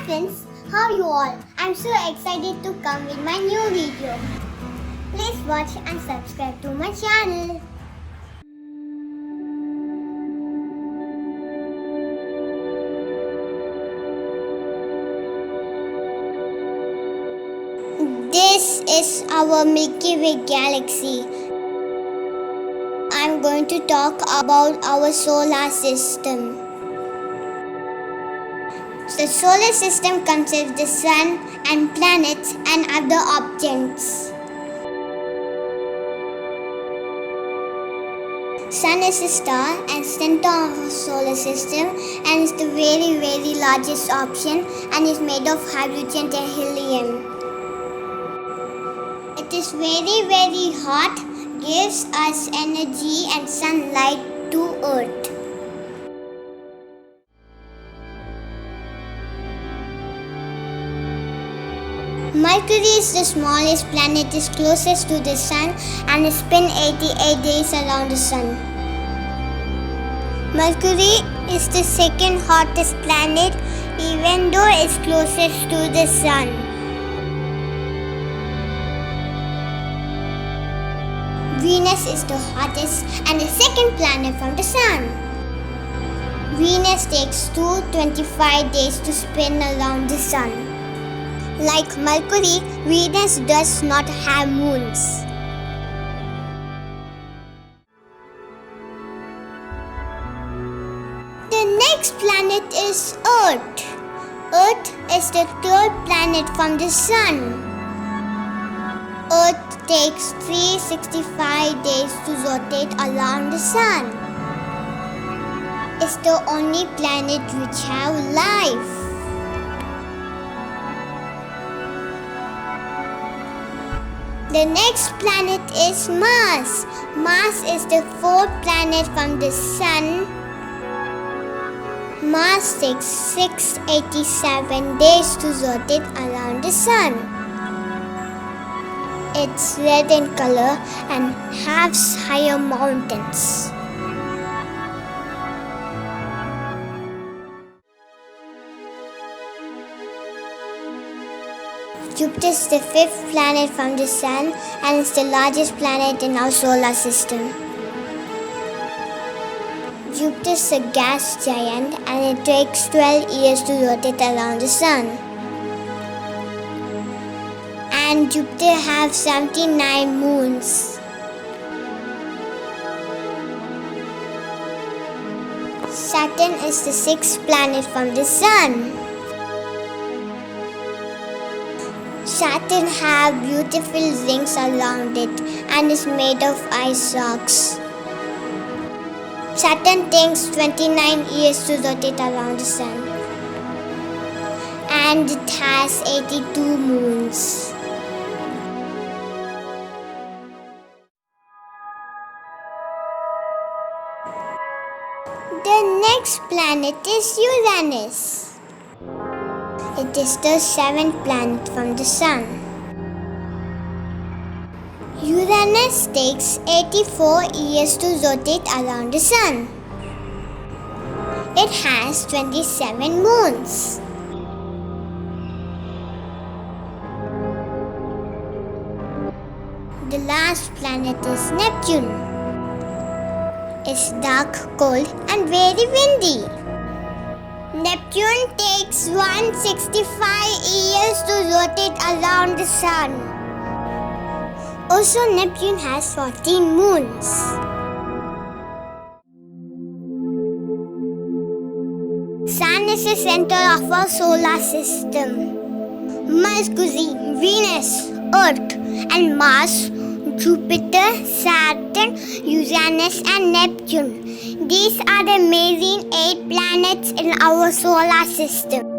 friends, how are you all? I'm so excited to come with my new video. Please watch and subscribe to my channel. This is our Milky Way galaxy. I'm going to talk about our solar system. The solar system consists of the sun and planets and other objects. Sun is a star and center of our solar system and is the very largest option and is made of hydrogen and helium. It is very hot, gives us energy and sunlight to Earth. Mercury is the smallest planet, is closest to the sun and spins 88 days around the sun. Mercury is the second hottest planet even though it's closest to the sun. Venus is the hottest and the second planet from the sun. Venus takes 225 days to spin around the sun. Like Mercury, Venus does not have moons. The next planet is Earth. Earth is the third planet from the sun. Earth takes 365 days to rotate around the sun. It's the only planet which has life. The next planet is Mars. Mars is the fourth planet from the sun. Mars takes 687 days to rotate around the sun. It's red in color and has higher mountains. Jupiter is the fifth planet from the sun and is the largest planet in our solar system. Jupiter is a gas giant and it takes 12 years to rotate around the sun. And Jupiter has 79 moons. Saturn is the sixth planet from the sun. Saturn has beautiful rings around it and is made of ice rocks. Saturn takes 29 years to rotate around the sun. And it has 82 moons. The next planet is Uranus. It is the seventh planet from the sun. Uranus takes 84 years to rotate around the sun. It has 27 moons. The last planet is Neptune. It's dark, cold and very windy. Neptune takes 165 years to rotate around the sun. Also, Neptune has 14 moons. Sun is the center of our solar system. Mercury, Venus, Earth and Mars, Jupiter, Saturn, Uranus and Neptune. These are the amazing 8 planets in our solar system.